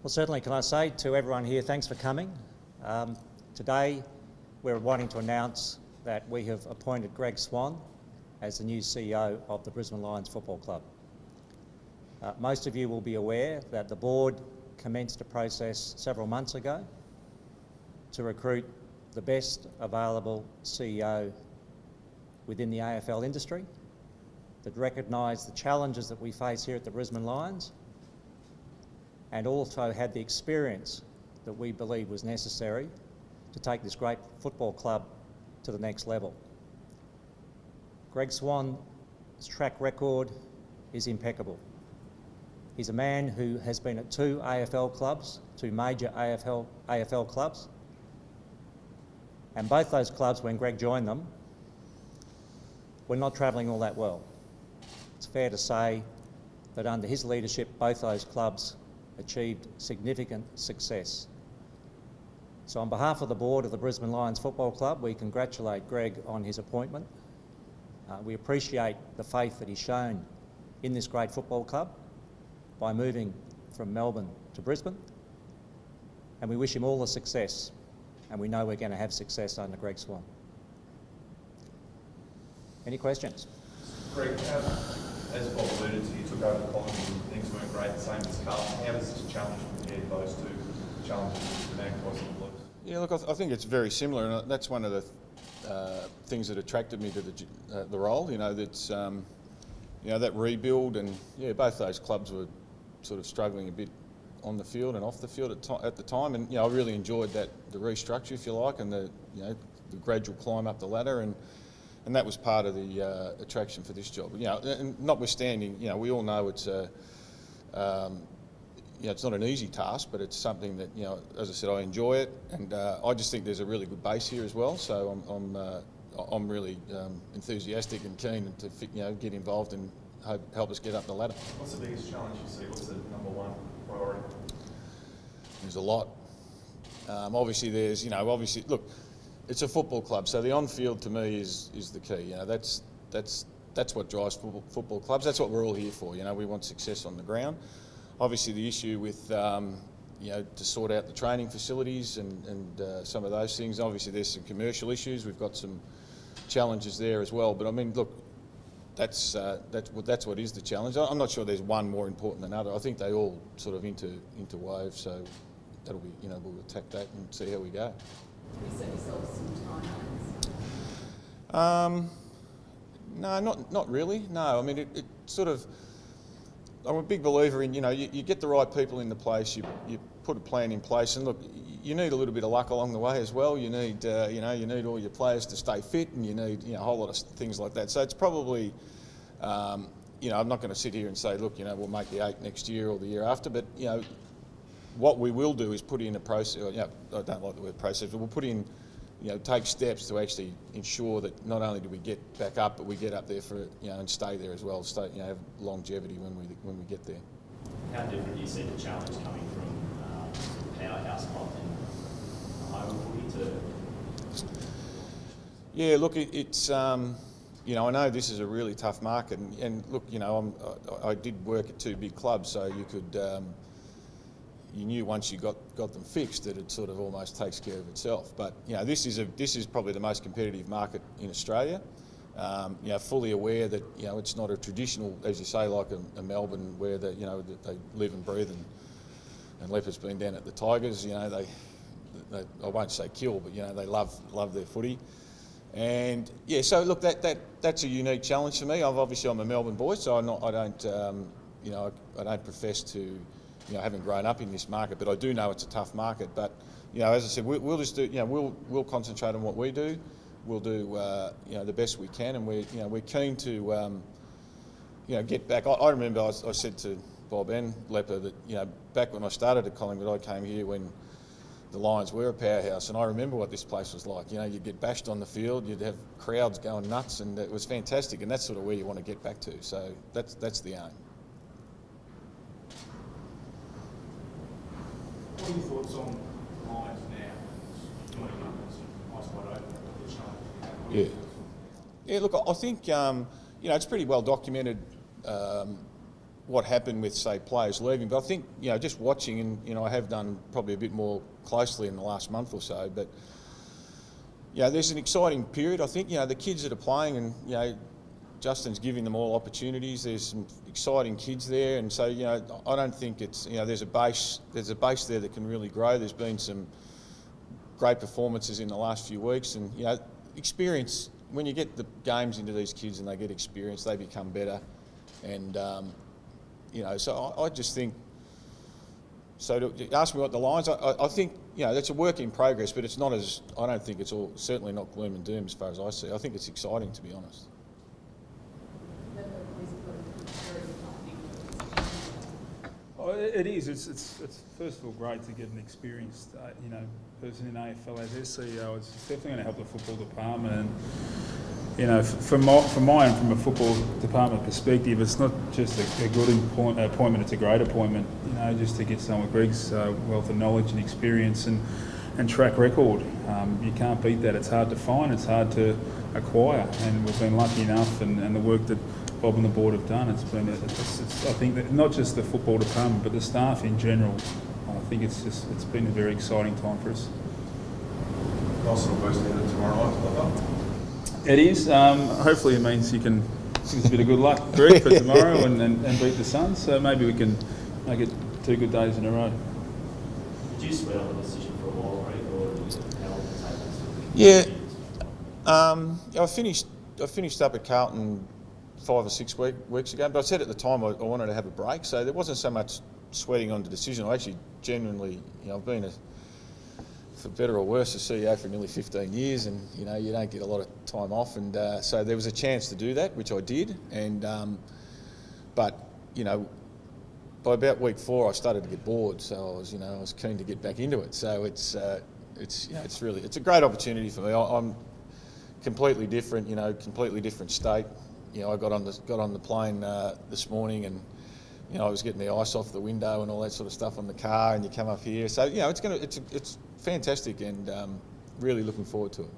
Well, certainly, can I say to everyone here, thanks for coming. Today, we're wanting to announce that we have appointed Greg Swann as the new CEO of the Brisbane Lions Football Club. Most of you will be aware that the board commenced a process several months ago to recruit the best available CEO within the AFL industry that recognised the challenges that we face here at the Brisbane Lions and also had the experience that we believe was necessary to take this great football club to the next level. Greg Swann's track record is impeccable. He's a man who has been at two AFL clubs, two major AFL clubs, and both those clubs, when Greg joined them, were not travelling all that well. It's fair to say that under his leadership, both those clubs achieved significant success. So on behalf of the board of the Brisbane Lions Football Club, we congratulate Greg on his appointment. We appreciate the faith that he's shown in this great football club by moving from Melbourne to Brisbane, and we wish him all the success, and we know we're going to have success under Greg Swann. Any questions? Greg, as Bob alluded to, you took over Collingwood and things weren't great, the same as Carlton. How does this challenge compare to those two challenges with the Magpies and the Blues? Yeah, look, I think it's very similar, and that's one of the things that attracted me to the role. You know, that's that rebuild, and yeah, both those clubs were sort of struggling a bit on the field and off the field at the time, and I really enjoyed the restructure, if you like, and the gradual climb up the ladder, and that was part of the attraction for this job. And notwithstanding, we all know it's it's not an easy task, but it's something that, as I said, I enjoy it, and I just think there's a really good base here as well. So I'm really enthusiastic and keen to get involved and help us get up the ladder. What's the biggest challenge you see? What's the number one priority? There's a lot. Obviously, look, it's a football club, so the on-field to me is the key. That's what drives football clubs. That's what we're all here for. We want success on the ground. Obviously, the issue with to sort out the training facilities and some of those things. Obviously, there's some commercial issues. We've got some challenges there as well. But I mean, look, that's what is the challenge. I'm not sure there's one more important than another. I think they all sort of interwove. So that'll be, we'll attack that and see how we go. Have you set yourself some timelines? No, not really. No, I mean it sort of. I'm a big believer in you get the right people into place. You put a plan in place, and look, you need a little bit of luck along the way as well. You need you need all your players to stay fit, and you need a whole lot of things like that. So it's probably I'm not going to sit here and say, look, we'll make the 8 next year or the year after, but what we will do is put in a process. I don't like the word process, but we'll put in, take steps to actually ensure that not only do we get back up, but we get up there for and stay there as well. Stay, have longevity when we get there. How different do you see the challenge coming from powerhouse club and home footy to? Yeah, look, it's I know this is a really tough market, and look, I did work at two big clubs, so you could. You knew once you got them fixed that it sort of almost takes care of itself. But this is probably the most competitive market in Australia. Fully aware that it's not a traditional, as you say, like a Melbourne where they live and breathe, and Leopard's been down at the Tigers. They I won't say kill, but they love their footy. And yeah, so look, that's a unique challenge for me. I'm a Melbourne boy, so I don't profess to. Haven't grown up in this market, but I do know it's a tough market. But as I said, we'll just do. We'll concentrate on what we do. We'll do the best we can, and we're keen to get back. I remember I said to Bob and Lepper that back when I started at Collingwood, I came here when the Lions were a powerhouse, and I remember what this place was like. You'd get bashed on the field, you'd have crowds going nuts, and it was fantastic. And that's sort of where you want to get back to. So that's the aim. What are your thoughts on Lions now? Joining up as eyes wide open with the challenge? Yeah, look, I think it's pretty well documented what happened with, say, players leaving, but I think, you know, just watching, and, you know, I have done probably a bit more closely in the last month or so, but, you know, there's an exciting period. I think, you know, the kids that are playing, and, you know, Justin's giving them all opportunities. There's some exciting kids there, and so, you know, I don't think it's, you know, there's a base there that can really grow. There's been some great performances in the last few weeks, and, you know, experience, when you get the games into these kids and they get experience, they become better. And, you know, so I just think, so to ask me what the Lions, I think, you know, that's a work in progress, but it's not as, I don't think it's all, certainly not gloom and doom as far as I see. I think it's exciting, to be honest. Oh, it is. It's first of all great to get an experienced, you know, person in AFL as their CEO. It's definitely going to help the football department. And, you know, from a football department perspective, it's not just a good appointment; it's a great appointment. You know, just to get someone with Greg's wealth of knowledge and experience and track record. You can't beat that. It's hard to find. It's hard to acquire. And we've been lucky enough, and the work that Bob and the board have done. It's been, I think, that not just the football department, but the staff in general. I think it's been a very exciting time for us. Nice little boost ahead of tomorrow night. It is. Hopefully, it means you can give us a bit of good luck, Greg, for tomorrow and beat the Suns. So maybe we can make it 2 good days in a row. Did you sweat on the decision for a while, Greg, or how long did it take us? Yeah, I finished up at Carlton 5 or 6 weeks ago, but I said at the time I wanted to have a break, so there wasn't so much sweating on the decision. I actually genuinely, you know, I've been for better or worse, a CEO for nearly 15 years, and, you know, you don't get a lot of time off, and so there was a chance to do that, which I did, and but, you know, by about week 4 I started to get bored, so I was keen to get back into it. So it's you know, it's a great opportunity for me. I'm completely different, you know, completely different state. You know, I got on the plane this morning, and, you know, I was getting the ice off the window and all that sort of stuff on the car, and you come up here. So, you know, it's fantastic, and really looking forward to it.